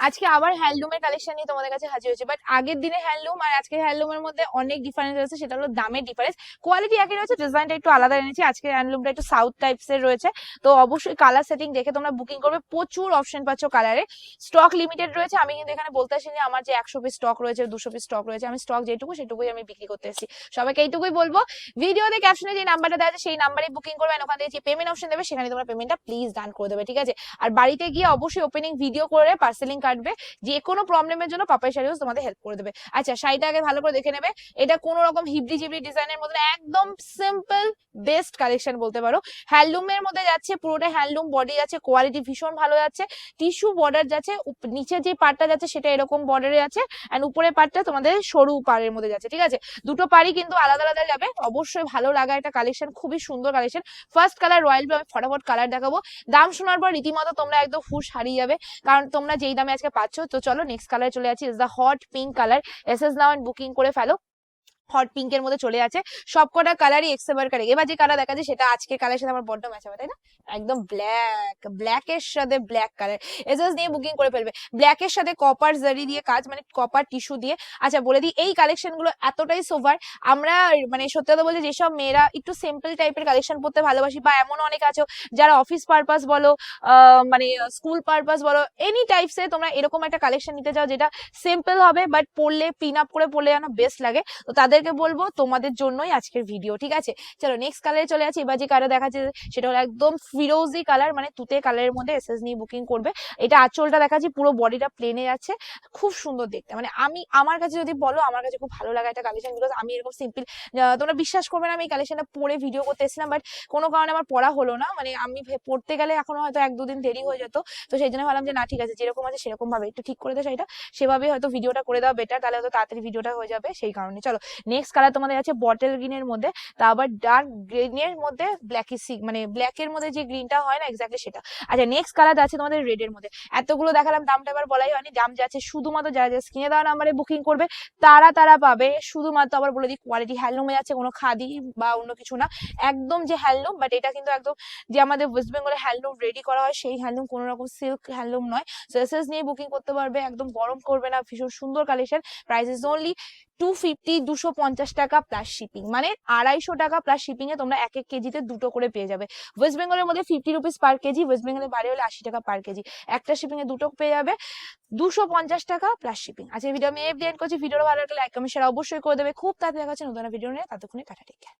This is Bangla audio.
আজকে আবার হ্যান্ডলুমের কালেকশন নিয়ে তোমাদের কাছে হাজির হয়েছে, বাট আগের দিনে হ্যান্ডলুম আর আজকের হ্যান্ডলুমের মধ্যে অনেক ডিফারেন্স আছে। সেটা হলো দামের ডিফারেন্স। কোয়ালিটি একই রয়েছে, ডিজাইনটা একটু আলাদা এনেছি। আজকের হ্যান্ডলুমটা একটু সাউথ টাইপস এর রয়েছে, তো অবশ্যই কালার সেটিং দেখে তোমরা বুকিং করবে। প্রচুর অপশন পাচ্ছ কালারে। স্টক লিমিটেড রয়েছে। আমি কিন্তু এখানে বলতে আসিনি আমার যে 100 পিস স্টক রয়েছে, 200 পিস স্টক রয়েছে। আমি স্টক যেটুকু সেটুকুই আমি বিক্রি করতে এসেছি। সবাইকে এইটুকুই বলবো, ভিডিওতে ক্যাপশনে যে নাম্বারটা দেওয়া আছে সেই নাম্বারে বুকিং করবেন। ওখান থেকে যে পেমেন্ট অপশন দেবে সেখানে তোমরা পেমেন্টটা প্লিজ ডান করে দেবে, ঠিক আছে? আর বাড়িতে গিয়ে অবশ্যই ওপেনিং ভিডিও করে পার্সেলিং কাটবে। যে কোনো প্রবলেমের জন্য পাপাই শাড়ি হাউস তোমাদের হেল্প করে দেবে। আচ্ছা, শাড়িটা আগে ভালো করে দেখে নেবে। এটা কোনো রকম হিবড়ি জিবড়ি ডিজাইনের মধ্যে না, একদম সিম্পল বেস্ট কালেকশন বলতে পারো। হ্যান্ডলুমের মধ্যে যাচ্ছে, পুরোটা হ্যান্ডলুম বডি যাচ্ছে, কোয়ালিটি ভীষণ ভালো যাচ্ছে। টিস্যু বর্ডার যাচ্ছে, নিচে যে পার্টটা যাচ্ছে সেটা এরকম বর্ডারে আছে, এন্ড উপরের পার্টটা তোমাদের সরু পাড়ের মধ্যে যাচ্ছে, ঠিক আছে? দুটো পাড়ি কিন্তু আলাদা আলাদা যাবে। অবশ্যই ভালো লাগা একটা কালেকশন, খুবই সুন্দর collection. First colour royal blue, আমি ফটাফট কালার দেখাবো। দাম শোনার পর রীতিমতো তোমরা একদম হুশ হারিয়ে যাবে, কারণ তোমরা যেই দামে আজকে পাচ্ছ। তো চলো নেক্সট কালারে চলে যাচ্ছি। Is the hot pink colour. SS now and booking করে ফেলো। হট পিঙ্কের মধ্যে চলে আছে। সবকটা কালারই এক্সেবার কালার। এবার যে কালার দেখা যায় সেটা আজকে কালারের সাথে আমার বড্ড ম্যাচ হবে, তাই না? একদম ব্ল্যাক, ব্ল্যাকের সাথে ব্ল্যাক কালার এসএস নিয়ে বুকিং করে ফেলবে। ব্ল্যাকের সাথে কপার জারি দিয়ে কাজ, মানে কপার টিস্যু দিয়ে। আচ্ছা বলে দিই, এই কালেকশন গুলো এতটাই সোভার। আমরা মানে সত্যি কথা বলছি, যেসব মেয়েরা একটু সিম্পল টাইপের কালেকশন পড়তে ভালোবাসি, বা এমন অনেক আছো যারা অফিস পারপাস বলো, মানে স্কুল পারপাস বলো, এনি টাইপস এ তোমরা এরকম একটা কালেকশন নিতে চাও যেটা সিম্পল হবে বাট পরলে পিন আপ করে পরলে যেন বেস্ট লাগে, তো তাদেরকে বলবো তোমাদের জন্যই আজকের ভিডিও, ঠিক আছে? চলো নেক্সট কালারে চলে যাচ্ছি। এবার যে কালার দেখাচ্ছে সেটা হলো একদম ফিরোজি কালার, মানে তুতে কালারের মধ্যে এসএস নিয়ে বুকিং করবে। এটা আঁচলটা দেখাচ্ছি, পুরো বডিটা প্লেনে যাচ্ছে, খুব সুন্দর দেখতে। মানে আমি আমার কাছে যদি বলো, আমার কাছে খুব ভালো লাগা একটা কালেকশন, বিকজ আমি এরকম সিম্পল, তোমরা বিশ্বাস করবে না, আমি এই কালেকশনটা পরে ভিডিও করতে এসেছিলাম, বাট কোনো কারণে আমার পড়া হলো না। মানে আমি পড়তে গেলে এখনো হয়তো 1-2 দিন দেরি হয়ে যেত। তো সেই জন্য ভাবলাম যে না, ঠিক আছে, যেরকম আছে সেরকম ভাবে একটু ঠিক করে দেয় শাড়িটা, সেভাবে হয়তো ভিডিওটা করে দেওয়া বেটার, তাহলে হয়তো তাড়াতাড়ি ভিডিওটা হয়ে যাবে। সেই কারণে চলো নেক্সট কালার তোমাদের আছে বটল গ্রিনের মধ্যে, তা আবার ডার্ক গ্রিনের মধ্যে ব্ল্যাকি সি, মানে ব্ল্যাকের মধ্যে যে গ্রিনটা হয় না, এক্স্যাক্টলি সেটা। আচ্ছা নেক্সট কালার আছে তোমাদের রেড এর মধ্যে। এতগুলো দেখালাম, দামটা এবার বলাই হয়নি। দাম যাচ্ছে শুধুমাত্র যারা যারা স্ক্রিনে দেওয়া নাম্বারে বুকিং করবে তারা তারা পাবে শুধুমাত্র, আবার বলে দিই, কোয়ালিটি হ্যান্ডলুমে যাচ্ছে, কোনো খাদি বা অন্য কিছু না, একদম যে হ্যান্ডলুম। বাট এটা কিন্তু একদম যে আমাদের ওয়েস্ট বেঙ্গলে হ্যান্ডলুম রেডি করা হয় সেই হ্যান্ডলুম, কোনো রকম সিল্ক হ্যান্ডলুম নয়। সেসেস নিয়ে বুকিং করতে পারবে, একদম গরম করবে না, ভীষণ সুন্দর কালেকশন। প্রাইস ইজ অনলি 250, 250 টাকা প্লাস শিপিং, মানে 250 টাকা প্লাস শিপিং এ তোমরা এক এক কেজিতে দুটো করে পেয়ে যাবে। ওয়েস্ট বেঙ্গলের মধ্যে 50 রুপিস পার কেজি, ওয়েস্ট বেঙ্গলের বাইরে হলে 80 টাকা পার কেজি। একটা শিপিং এ দুটো পেয়ে যাবে, 250 টাকা প্লাস শিপিং। আজকে ভিডিও আমি এফ করছি। ভিডিওটা ভালো লাগলে লাইক কমেন্ট শেয়ার অবশ্যই করে দেবে। খুব তাড়াতাড়ি দেখা হচ্ছে নতুন ভিডিও নিয়ে, ততক্ষণে টাটা, টেক কেয়ার।